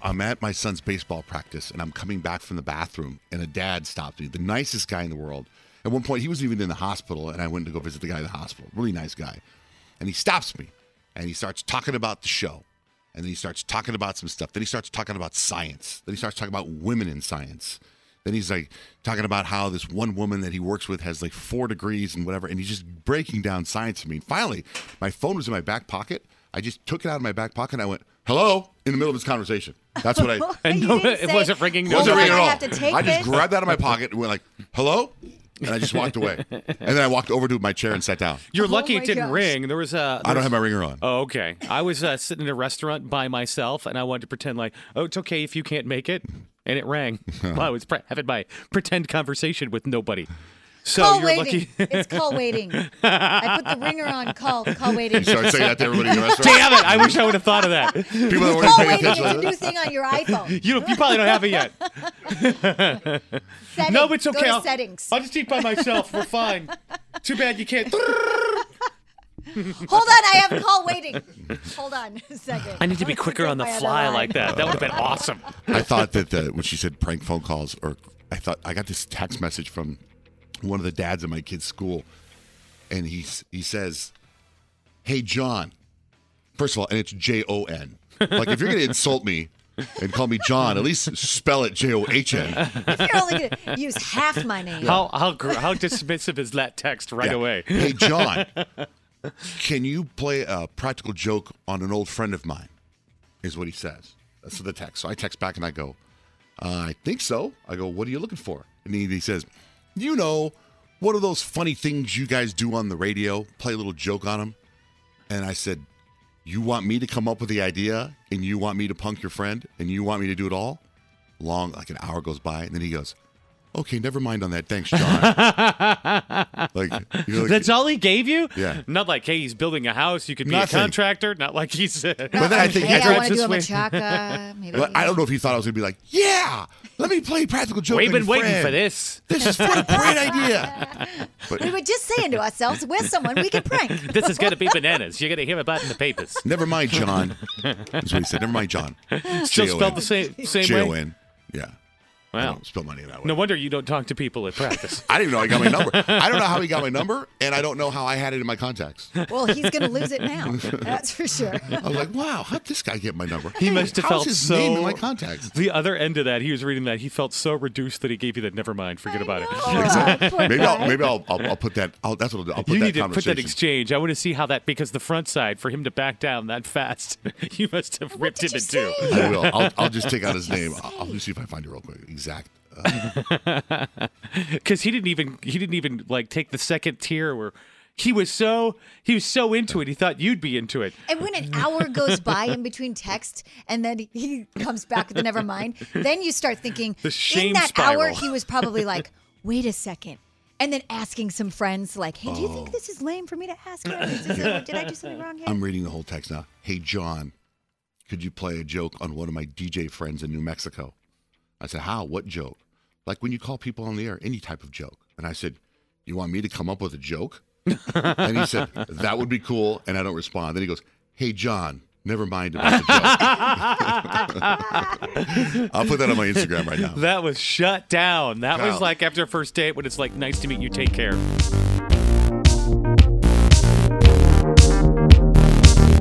I'm at my son's baseball practice, and I'm coming back from the bathroom, and a dad stopped me, the nicest guy in the world. At one point, he was even in the hospital, and I went to go visit the guy in the hospital. Really nice guy. And he stops me, and he starts talking about the show. And then he starts talking about some stuff. Then he starts talking about science. Then he starts talking about women in science. Then he's like talking about how this one woman that he works with has like 4 degrees and whatever. And he's just breaking down science to me. Finally, my phone was in my back pocket. I just took it out of my back pocket and I went, hello, in the middle of this conversation. That's what I. And no, it wasn't ringing. It wasn't ringing at all. I just this. grabbed that out of my pocket and went like, hello? And I just walked away. And then I walked over to my chair and sat down. You're lucky it didn't ring. There was a. I don't have my ringer on. Oh, okay. I was sitting in a restaurant by myself, and I wanted to pretend like, oh, it's okay if you can't make it. And it rang. Well, I was having my pretend conversation with nobody. So call you're waiting. lucky. It's call waiting. I put the ringer on. Call waiting. You started saying that to everybody in the restaurant? Damn it! I wish I would have thought of that. People that weren't Call paying waiting. It's attention. a new thing on your iPhone. You probably don't have it yet. Settings. No, it's okay. Go to settings. I'll just eat by myself. We're fine. Too bad you can't. Hold on, I have call waiting. Hold on a second. I need to be quicker on the fly like that. That would have been awesome. I thought that when she said prank phone calls, or I got this text message from one of the dads at my kid's school, and he says, "Hey John," first of all, and it's Jon. Like if you're gonna insult me and call me John, at least spell it John. If you're only gonna use half my name. How dismissive is that text right away? Hey John, can you play a practical joke on an old friend of mine? Is what he says. That's the text. So I text back and I go, I think so. I go, what are you looking for? And he says, you know, one of those funny things you guys do on the radio, play a little joke on them. And I said, you want me to come up with the idea and you want me to punk your friend and you want me to do it all? Like an hour goes by and then he goes, okay, never mind on that. Thanks, John. That's all he gave you? Yeah. Not like, hey, he's building a house. You could be Nothing. a contractor. Not like he's. But then I think hey, I want to do a way. machaca. Maybe. Well, I don't know if he thought I was going to be like, yeah, let me play practical joke. We've on been your waiting friend. for this. This is what a great idea. But We were just saying to ourselves, we're someone we can prank. This is going to be bananas. You're going to hear about it in the papers. never mind, John. That's what he said. Never mind, John. Still spelled the same way? Jon. Yeah. I Wow. don't spell my name that way. No wonder you don't talk to people at practice. I didn't even know he got my number. I don't know how he got my number, and I don't know how I had it in my contacts. Well, he's going to lose it now. That's for sure. I was like, wow, how'd this guy get my number? He must have how's felt his so. name in my contacts? The other end of that, he was reading that. He felt so reduced that he gave you that. Never mind. Forget about it. Poor Maybe guy. I'll put that. That's what I'll do. I'll put You that need to put conversation. that exchange. I want to see how that, because the front side, for him to back down that fast, you must have ripped him did in you two. say? I will. I'll just take out his name. I'll see if I find it real quick. Exact. Because he didn't even like take the second tier where he was so into it. He thought you'd be into it. And when an hour goes by in between texts and then he comes back with the never mind, then you start thinking, The shame in that spiral. hour, he was probably like, wait a second. And then asking some friends like, hey, do you think this is lame for me to ask him? Did I do something wrong here? I'm reading the whole text now. Hey, John, could you play a joke on one of my DJ friends in New Mexico? I said, how? What joke? Like when you call people on the air, any type of joke. And I said, you want me to come up with a joke? And he said, that would be cool. And I don't respond. Then he goes, hey, John, never mind about the joke. I'll put that on my Instagram right now. That was shut down. That was Wow. like after a first date when it's like, nice to meet you, take care.